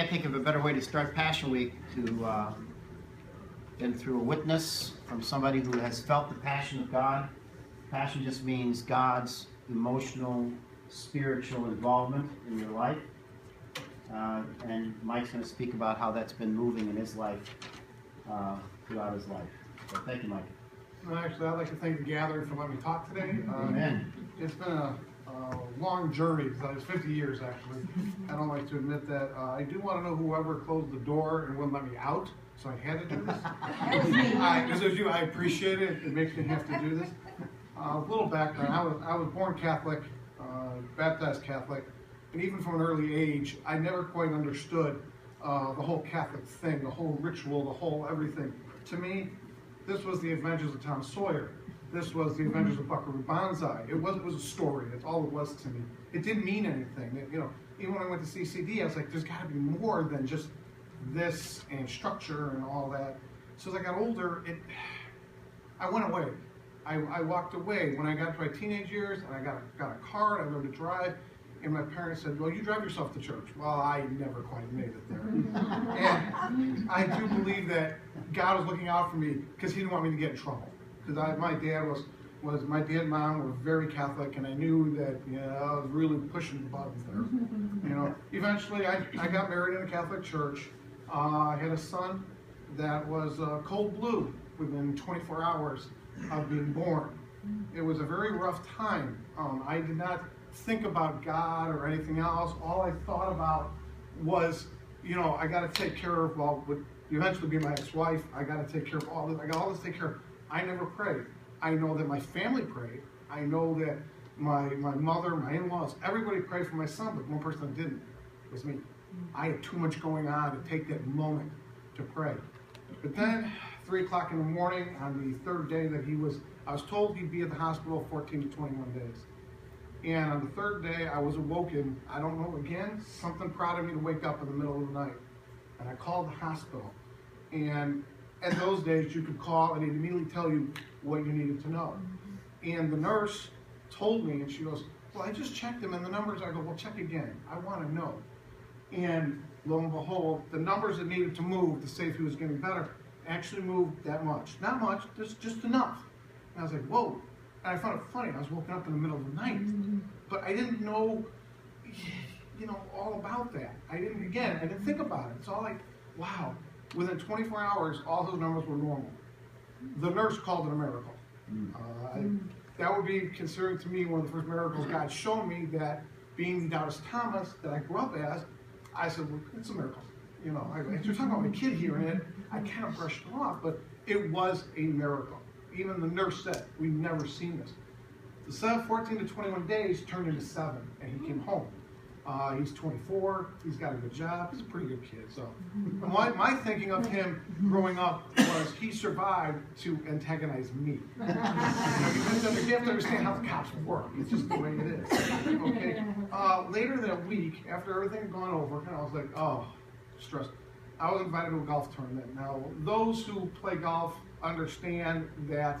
can't think of a better way to start Passion Week than through a witness from somebody who has felt the passion of God. Passion just means God's emotional, spiritual involvement in your life. And Mike's going to speak about how that's been moving in his life throughout his life. So thank you, Mike. Well, actually, I'd like to thank the gathering for letting me talk today. Amen. It's been a long journey. It's 50 years, actually. I don't like to admit that. I do want to know whoever closed the door and wouldn't let me out, so I had to do this. Because I appreciate it. It makes me have to do this. A little background. I was born Catholic, baptized Catholic, and even from an early age, I never quite understood the whole Catholic thing, the whole ritual, the whole everything. To me, this was the Adventures of Tom Sawyer. This was the Adventures of Buckaroo Banzai. It was a story. That's all it was to me. It didn't mean anything. Even when I went to CCD, I was like, there's got to be more than just this and structure and all that. So as I got older, I went away. I walked away when I got to my teenage years, and I got a car, and I learned to drive, and my parents said, well, you drive yourself to church. Well, I never quite made it there. And I do believe that God was looking out for me because he didn't want me to get in trouble. Because my dad and mom were very Catholic, and I knew that I was really pushing the buttons there. Eventually I got married in a Catholic church. I had a son that was cold blue within 24 hours of being born. It was a very rough time. I did not think about God or anything else. All I thought about was, I got to take care of, would eventually be my ex-wife. I got to take care of all this. I got all this to take care of. I never prayed. I know that my family prayed. I know that my mother, my in-laws, everybody prayed for my son, but one person that didn't was me. I had too much going on to take that moment to pray. But then, 3 o'clock in the morning, on the third day that I was told he'd be at the hospital 14 to 21 days. And on the third day, I was awoken, I don't know, again, something prodded me to wake up in the middle of the night. And I called the hospital. And in those days, you could call and they'd immediately tell you what you needed to know. And the nurse told me, and she goes, well, I just checked them and the numbers. I go, well, check again. I want to know. And lo and behold, the numbers that needed to move to say if he was getting better actually moved that much. Not much, just enough. And I was like, whoa. And I found it funny. I was woken up in the middle of the night. But I didn't know, all about that. I didn't think about it. It's all like, wow. Within 24 hours, all those numbers were normal. The nurse called it a miracle. That would be considered to me one of the first miracles God showed me, that being the Doubters Thomas that I grew up as, I said, well, it's a miracle. You're talking about my kid hearing it, I kind of brushed it off, but it was a miracle. Even the nurse said, we've never seen this. The 14 to 21 days turned into 7, and he came home. He's 24, he's got a good job, he's a pretty good kid. So my thinking of him growing up was he survived to antagonize me. You have to understand how the cops work. It's just the way it is. Okay. Later that week, after everything had gone over, I was like, oh, stressed. I was invited to a golf tournament. Now, those who play golf understand that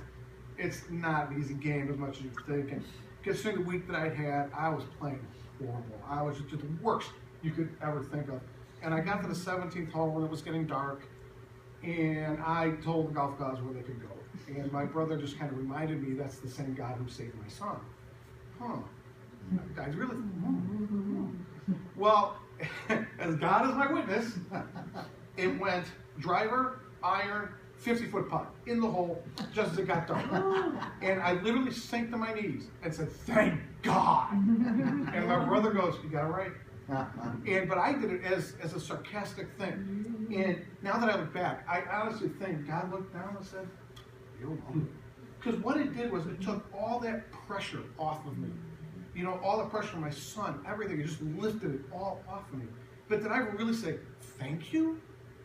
it's not an easy game as much as you think. And considering the week that I had, I was playing horrible. I was just the worst you could ever think of. And I got to the 17th hole when it was getting dark, and I told the golf gods where they could go. And my brother just kind of reminded me that's the same God who saved my son. Guys, really? Well, as God is my witness, it went driver, iron, 50-foot putt in the hole just as it got dark. And I literally sank to my knees and said, thank God. And my brother goes, you got it right. But I did it as a sarcastic thing. And now that I look back, I honestly think God looked down and said, you're welcome. Because what it did was it took all that pressure off of me. All the pressure on my son, everything, it just lifted it all off of me. But did I really say, thank you?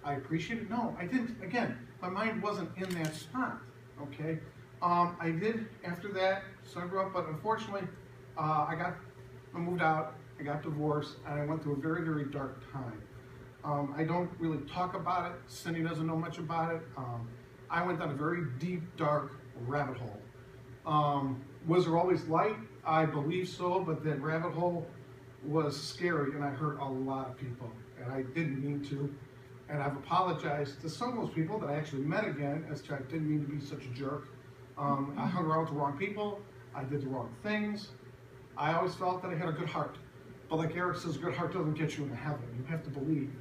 I appreciate it? No, I didn't. Again, my mind wasn't in that spot, okay? I did after that, so I grew up, but unfortunately, I moved out, I got divorced, and I went through a very, very dark time. I don't really talk about it. Cindy doesn't know much about it. I went down a very deep, dark rabbit hole. Was there always light? I believe so, but that rabbit hole was scary, and I hurt a lot of people. and I didn't mean to. And I've apologized to some of those people that I actually met again, as to I didn't mean to be such a jerk. I hung around with the wrong people. I did the wrong things. I always felt that I had a good heart. But like Eric says, a good heart doesn't get you into heaven. You have to believe.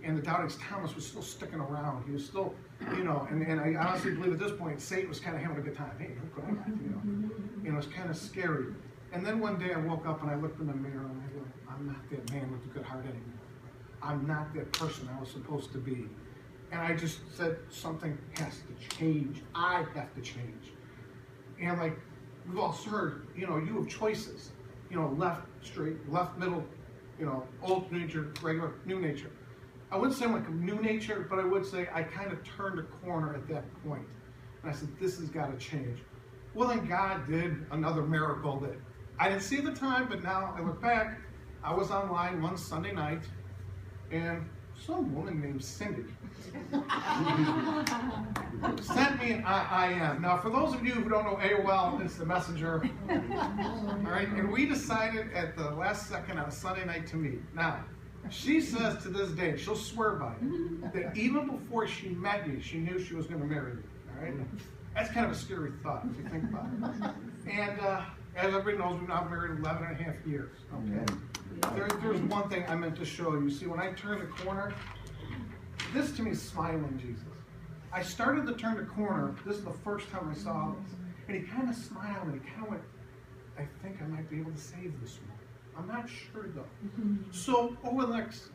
And the doubting Thomas was still sticking around. He was still, and I honestly believe at this point, Satan was kind of having a good time. Hey, look what I got, And it was kind of scary. And then one day I woke up and I looked in the mirror and I go, I'm not that man with a good heart anymore. I'm not that person I was supposed to be. And I just said, something has to change. I have to change. And like we've all heard, you have choices. Left, straight, left, middle, old nature, regular, new nature. I wouldn't say I'm like a new nature, but I would say I kind of turned a corner at that point. And I said, this has got to change. Well, then God did another miracle that I didn't see at the time, but now I look back. I was online one Sunday night, and some woman named Cindy sent me an IM. Now, for those of you who don't know AOL, it's the messenger. All right, and we decided at the last second on a Sunday night to meet. Now, she says to this day, she'll swear by it, that even before she met me, she knew she was going to marry me. All right, that's kind of a scary thought if you think about it. And as everybody knows, we've now married 11 and a half years. Okay. There's one thing I meant to show you. See, when I turned the corner, this to me is smiling Jesus. I started to turn the corner. This is the first time I saw this. And he kind of smiled and he kind of went, I think I might be able to save this one. I'm not sure though. So over the next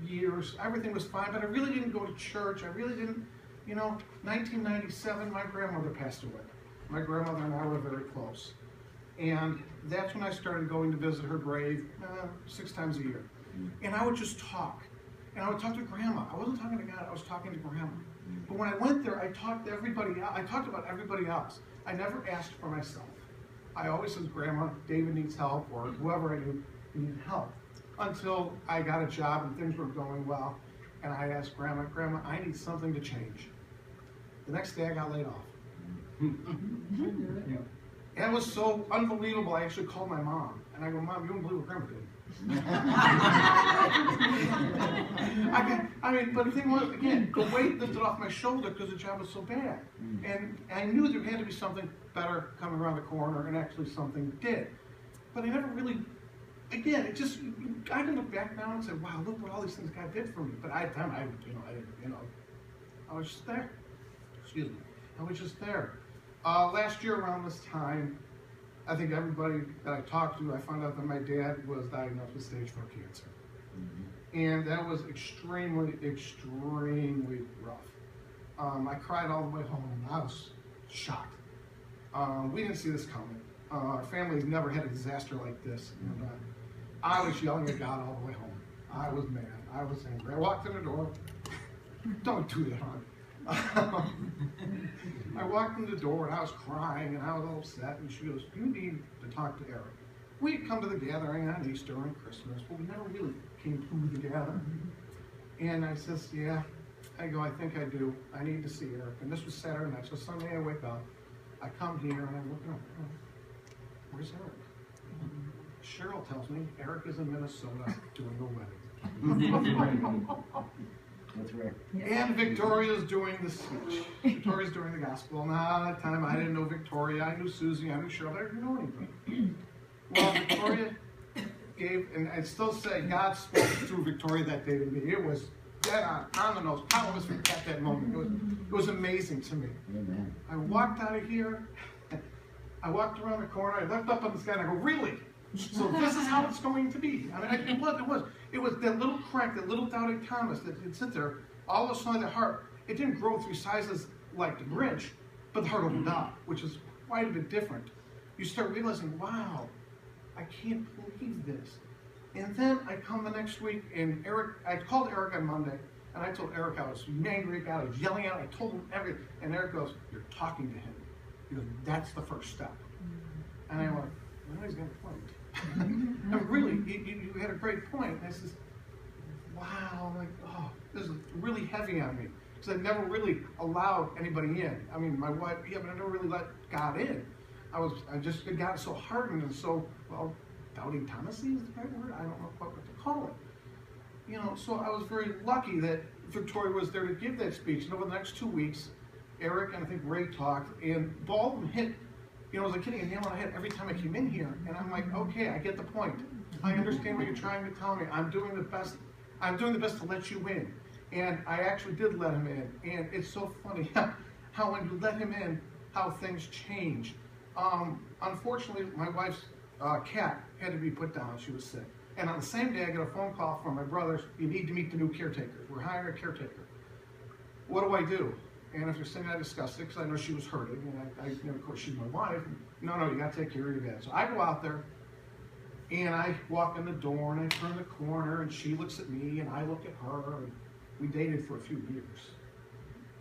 years, everything was fine, but I really didn't go to church. I really didn't, 1997, my grandmother passed away. My grandmother and I were very close. And that's when I started going to visit her grave 6 times a year. And I would just talk. And I would talk to Grandma. I wasn't talking to God, I was talking to Grandma. But when I went there, I talked to everybody else. I talked about everybody else. I never asked for myself. I always said, Grandma, David needs help, or whoever I knew needed help. Until I got a job and things were going well. And I asked Grandma, I need something to change. The next day I got laid off. And it was so unbelievable, I actually called my mom. And I go, Mom, you don't believe what Grandma did. But the thing was, again, the weight lifted off my shoulder because the job was so bad. And I knew there had to be something better coming around the corner, and actually something did. But I never really, again, I can look back now and say, wow, look what all these things God did for me. But I was just there. Excuse me. I was just there. Last year around this time, I think everybody that I talked to, I found out that my dad was diagnosed with stage 4 cancer. And that was extremely, extremely rough. I cried all the way home. I was shocked. We didn't see this coming. Our family's never had a disaster like this. And, I was yelling at God all the way home. I was mad. I was angry. I walked in the door. Don't do that, hon. I walked in the door and I was crying and I was all upset, and she goes, you need to talk to Eric. We'd come to the gathering on Easter and Christmas, but we never really came to the gathering. And I says, yeah. I go, I think I do. I need to see Eric. And this was Saturday night, so Sunday I wake up. I come here and I'm looking up. Where's Eric? Cheryl tells me Eric is in Minnesota doing a wedding. That's right. And Victoria's doing the speech. Victoria's doing the gospel. Now, at that time, I didn't know Victoria. I knew Susie. I knew Cheryl. I didn't know anything. Well, Victoria gave, and I still say, God spoke through Victoria that day to me. It was dead on the nose. How was it at that moment? It was amazing to me. Amen. I walked out of here. I walked around the corner. I looked up at the sky and I go, really? So this is how it's going to be. I mean, it was that little crack, that little doubting Thomas that would sit there. All of a sudden, the heart, it didn't grow 3 sizes like the bridge, but the heart opened up, which is quite a bit different. You start realizing, wow, I can't believe this. And then I come the next week, and I called Eric on Monday, and I told Eric I was angry at God, I was yelling at him, I told him everything. And Eric goes, you're talking to him. He goes, that's the first step. And I went, well, he's got a point. And really, you had a great point. And I says, wow, I'm like, oh, this is really heavy on me. Because I never really allowed anybody in. I mean, my wife, yeah, but I never really let God in. I just got so hardened and so, well, doubting Thomas is the right word? I don't know what to call it. you know, so I was very lucky that Victoria was there to give that speech. And over the next 2 weeks, Eric and I think Ray talked, and both of them hit, you know, it was like hitting a nail on the head every time I came in here. And I'm like, okay, I get the point. I understand what you're trying to tell me. I'm doing the best to let you in. And I actually did let him in. And it's so funny how when you let him in, how things change. Unfortunately, my wife's cat had to be put down. She was sick. And on the same day, I get a phone call from my brothers. You need to meet the new caretaker. We're hiring a caretaker. What do? And after sitting, I discussed it because I know she was hurting. And I you know, of course, she's my wife. No, you got to take care of your dad. So I go out there, and I walk in the door, and I turn the corner, and she looks at me, and I look at her. And we dated for a few years.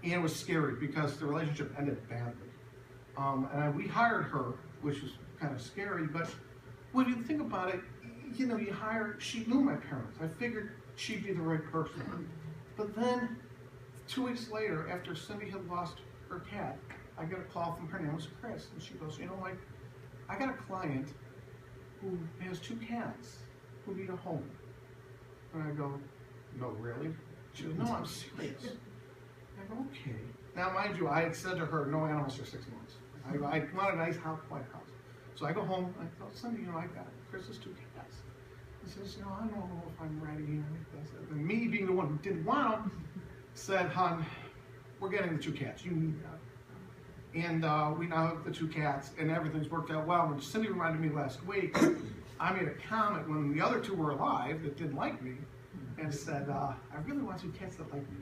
And it was scary because the relationship ended badly. We hired her, which was kind of scary, but when you think about it, you know, she knew my parents. I figured she'd be the right person. But then, 2 weeks later, after Cindy had lost her cat, I get a call from her name was Chris, and she goes, you know, Mike, I got a client who has 2 cats who need a home. And I go, no, really? She goes, no, I'm serious. I go, okay. Now, mind you, I had said to her, no animals for 6 months. I want a nice house, quiet house. So I go home, and I tell Cindy, you know, I got Chris's 2 cats. He says, you know, I don't know if I'm ready. And me being the one who didn't want them, said, hon, we're getting the 2 cats. You need that. And we now have the 2 cats, and everything's worked out well. And Cindy reminded me last week, I made a comment when the other 2 were alive that didn't like me, and said, I really want 2 cats that like me.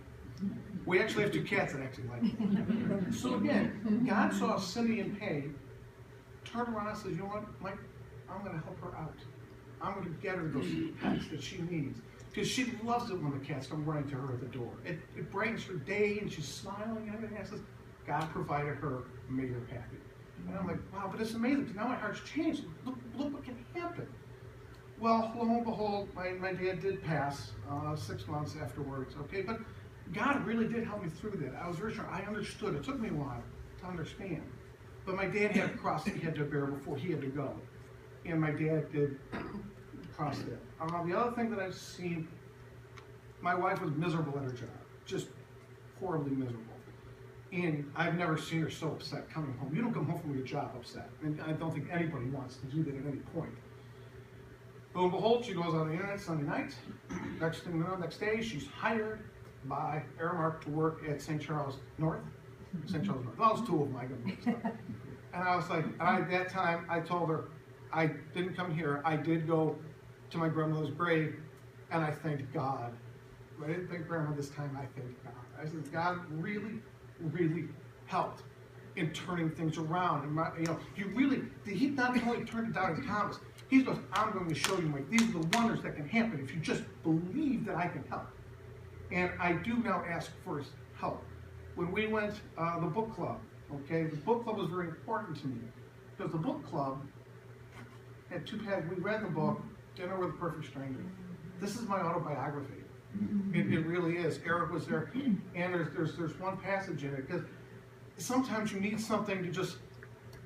We actually have 2 cats that actually like me. So again, God saw Cindy in pain, turned around and says, you know what, Mike, I'm going to help her out. I'm going to get her those pets that she needs. Because she loves it when the cats come running to her at the door. It brightens her day, and she's smiling and everything. I says, God provided her, made her happy. And I'm like, wow, but it's amazing, because now my heart's changed. Look what can happen. Well, lo and behold, my dad did pass 6 months afterwards, okay? But God really did help me through that. I was very sure. I understood. It took me a while to understand. But my dad had a cross he had to bear before he had to go. And my dad did cross that. The other thing that I've seen, my wife was miserable at her job. Just horribly miserable. And I've never seen her so upset coming home. You don't come home from your job upset. And I don't think anybody wants to do that at any point. Lo and behold, she goes on the internet Sunday night. Next thing you know, next day, she's hired by Aramark to work at St. Charles North. St. Charles North. Well, it's 2 of them. I got mixed up. And I was like, at that time, I told her, I didn't come here. I did go to my grandmother's grave, and I thanked God. But I didn't thank Grandma this time. I thanked God. I said, God really, really helped in turning things around. And he not only turned it down in Thomas, he goes, I'm going to show you, Mike, these are the wonders that can happen if you just believe that I can help. And I do now ask for his help. When we went, the book club, okay, the book club was very important to me, because the book club had 2 paths. We read the book, Dinner with a Perfect Stranger. This is my autobiography. It really is. Eric was there, and there's one passage in it, because sometimes you need something to just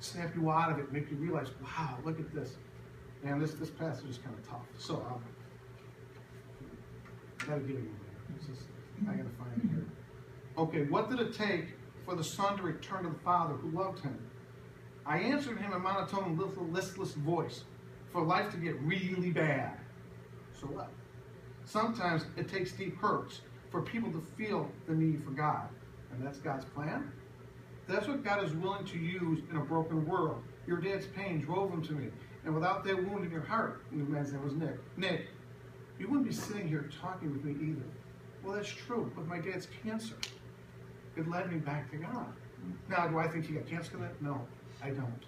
snap you out of it, make you realize, wow, look at this. And this passage is kind of tough. So, gotta get it in there. I gotta find it here. Okay, what did it take for the son to return to the father who loved him? I answered him in monotone, listless voice, for life to get really bad. So what? Sometimes it takes deep hurts for people to feel the need for God. And that's God's plan. That's what God is willing to use in a broken world. Your dad's pain drove him to me. And without that wound in your heart, and the man's name was Nick. Nick, you wouldn't be sitting here talking with me either. Well, that's true. With my dad's cancer, it led me back to God. Now, do I think he got cancer from that? No, I don't.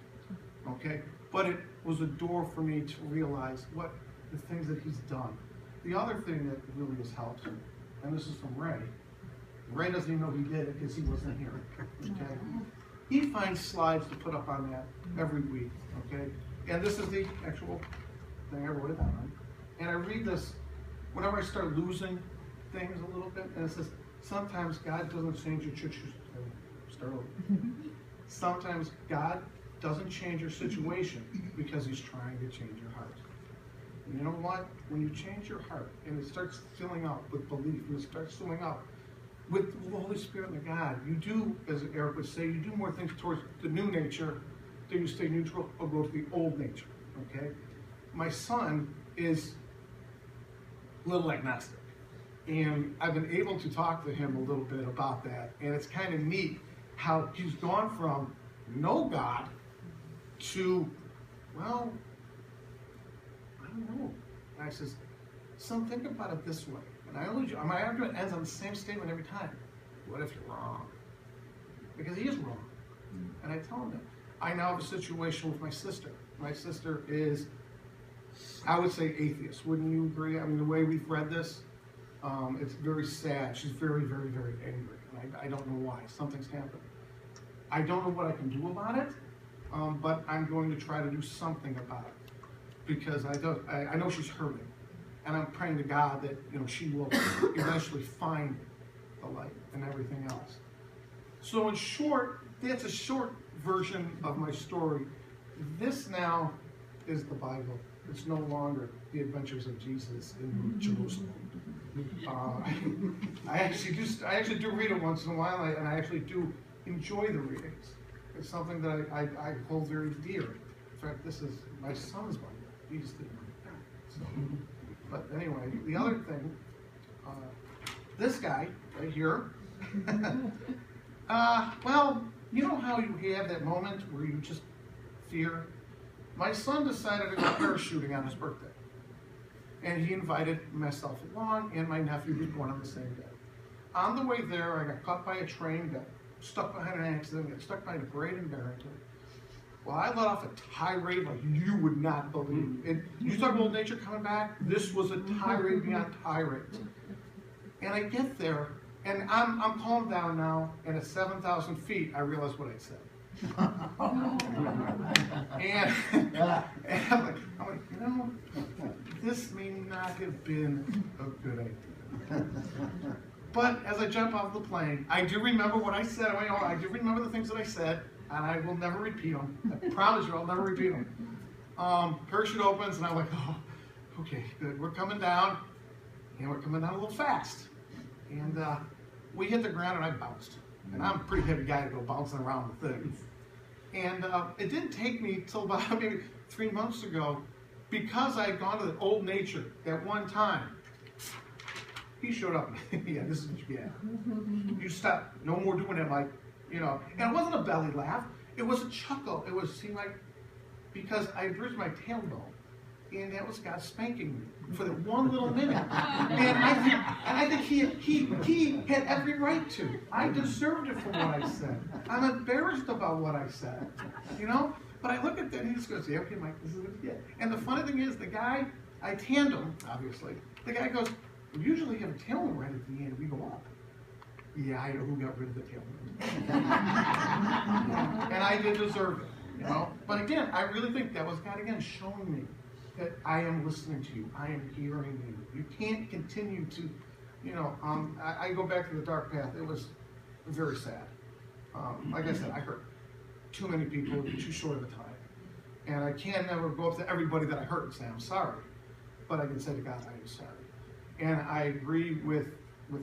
Okay? But it was a door for me to realize what the things that he's done. The other thing that really has helped, and this is from Ray. Ray doesn't even know he did it because he wasn't here. Okay? He finds slides to put up on that every week. Okay? And this is the actual thing I wrote it down. And I read this whenever I start losing things a little bit, and it says, sometimes God doesn't change your start over. Sometimes God doesn't change your situation because he's trying to change your heart. And you know what? When you change your heart and it starts filling up with belief, and it starts filling up with the Holy Spirit and the God, you do, as Eric would say, you do more things towards the new nature than you stay neutral or go to the old nature. Okay? My son is a little agnostic. And I've been able to talk to him a little bit about that. And it's kind of neat how he's gone from no God to, well, I don't know. And I says, son, think about it this way. And my argument ends on the same statement every time. What if you're wrong? Because he is wrong. And I tell him that. I now have a situation with my sister. My sister is, I would say, atheist. Wouldn't you agree? I mean, the way we've read this, it's very sad. She's very, very, very angry. And I don't know why. Something's happened. I don't know what I can do about it, but I'm going to try to do something about it. Because I know she's hurting. And I'm praying to God that, she will eventually find the light and everything else. So in short, that's a short version of my story. This now is the Bible. It's no longer the adventures of Jesus in Jerusalem. I actually do read it once in a while, and I actually do enjoy the readings. It's something that I hold very dear. In fact, this is my son's Bible. He just didn't read that. So, but anyway, the other thing, this guy right here, well, you know how you have that moment where you just fear? My son decided to go parachuting on his birthday. And he invited myself along, and my nephew was born on the same day. On the way there, I got caught by a train, got stuck behind an accident, got stuck behind a parade in Barrington. Well, I let off a tirade like you would not believe. And you talk about old nature coming back? This was a tirade beyond tirade. And I get there, and I'm calmed down now, and at 7,000 feet, I realize what I said. and I'm like, this may not have been a good idea. But as I jump off the plane, I do remember what I said. I do remember the things that I said, and I will never repeat them. I promise you, I'll never repeat them. Parachute opens, and I'm like, oh, okay, good. We're coming down, and we're coming down a little fast. And we hit the ground, and I bounced. And I'm a pretty heavy guy to go bouncing around the thing. And it didn't take me till about maybe 3 months ago, because I had gone to the old nature at one time. He showed up. Yeah, this is what you get. You stop. No more doing that, Mike. And it wasn't a belly laugh. It was a chuckle. It seemed like, because I bruised my tailbone, and that was God spanking me for that one little minute. And I think he had every right to. I deserved it for what I said. I'm embarrassed about what I said, But I look at that and he just goes, yeah, okay, Mike, this is what you get. And the funny thing is, the guy, I tandem, obviously. The guy goes, we usually have a tailwind right at the end. We go up. Yeah, I know who got rid of the tailwind. And I did deserve it, But again, I really think that was God again showing me that I am listening to you. I am hearing you. You can't continue to, I go back to the dark path. It was very sad. Like I said, I hurt too many people in too short of a time. And I can't never go up to everybody that I hurt and say, I'm sorry. But I can say to God, I am sorry. And I agree with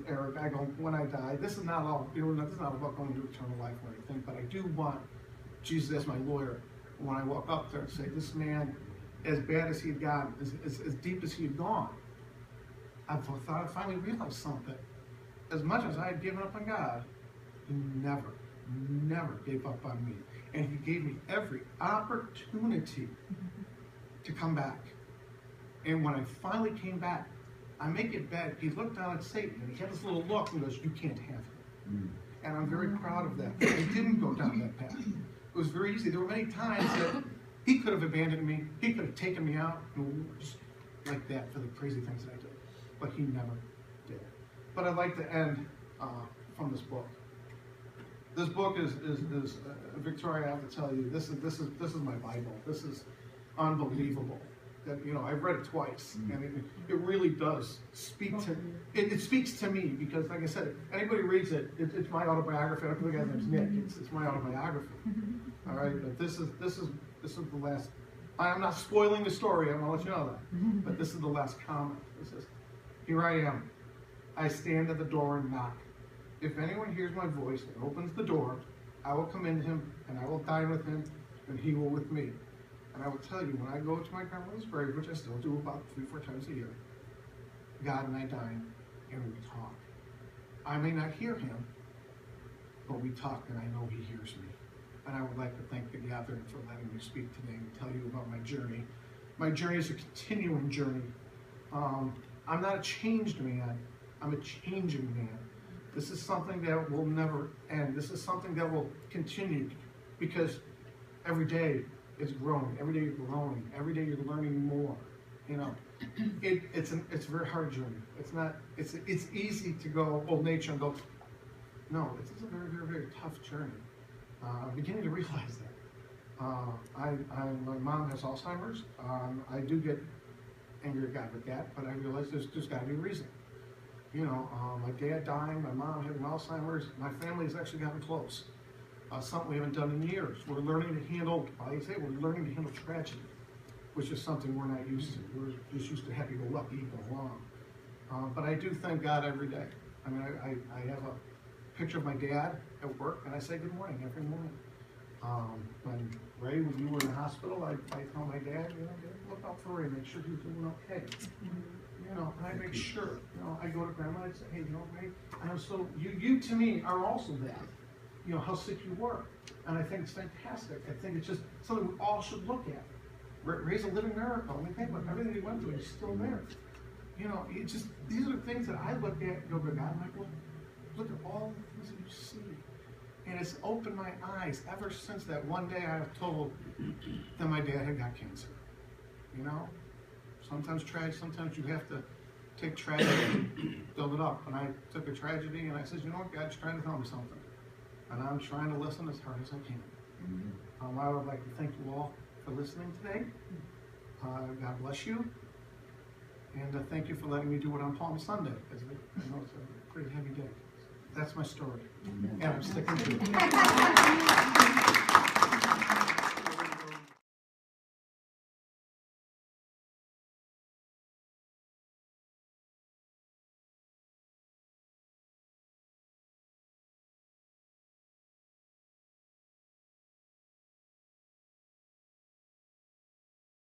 Eric. I go, when I die, this is not all, this is not about going to eternal life or anything, but I do want Jesus as my lawyer when I walk up there and say, this man, as bad as he had gotten, as deep as he had gone, I thought I finally realized something. As much as I had given up on God, he never gave up on me. And he gave me every opportunity to come back. And when I finally came back, I make it bad. He looked down at Satan, and he had this little look and goes, you can't have him. And I'm very proud of that. I didn't go down that path. It was very easy. There were many times that he could have abandoned me. He could have taken me out, just like that, for the crazy things that I did. But he never did. But I'd like to end from this book. This book is Victoria, I have to tell you, this is my Bible. This is unbelievable. That I've read it twice, and it really does speak to it speaks to me, because, like I said, anybody reads it, it's my autobiography. I don't think the guy's name's Nick. It's my autobiography. All right, but this is the last I am not spoiling the story, I want to let you know that. But this is the last comment. It says, here I am. I stand at the door and knock. If anyone hears my voice and opens the door, I will come in him, and I will dine with him, and he will with me. And I will tell you, when I go to my grandmother's grave, which I still do about 3-4 times a year, God and I dine, and we talk. I may not hear him, but we talk, and I know he hears me. And I would like to thank the gathering for letting me speak today and tell you about my journey. My journey is a continuing journey. I'm not a changed man, I'm a changing man. This is something that will never end. This is something that will continue, because every day is growing. Every day you're growing. Every day you're learning more. You know, it's a very hard journey. It's easy to go old nature and go, no, it's a very, very, very tough journey. I'm beginning to realize that. My mom has Alzheimer's. I do get angry at God with that, but I realize there's got to be a reason. You know, my dad dying, my mom having Alzheimer's, my family has actually gotten close. Something we haven't done in years. We're learning to handle, like I say, we're learning to handle tragedy, which is something we're not used to. We're just used to happy-go-lucky, go along. But I do thank God every day. I mean, I have a picture of my dad at work, and I say good morning every morning. When you were in the hospital, I tell my dad, you know, look out for Ray, make sure he's doing okay. You know, and I make sure, you know, I go to grandma and say, hey, you know, Ray, and so you to me are also that. You know, how sick you were. And I think it's fantastic. I think it's just something we all should look at. Ray's a living miracle. I mean, think about everything he went through, he's still there. You know, it just, these are the things that I look at and go, God, Michael, look at all the things that you see. And it's opened my eyes ever since that one day I was told that my dad had got cancer. You know? Sometimes you have to take tragedy and build it up. And I took a tragedy and I said, you know what, God's trying to tell me something. And I'm trying to listen as hard as I can. I would like to thank you all for listening today. God bless you. And thank you for letting me do it on Palm Sunday, because I know it's a pretty heavy day. That's my story. And I'm sticking to it.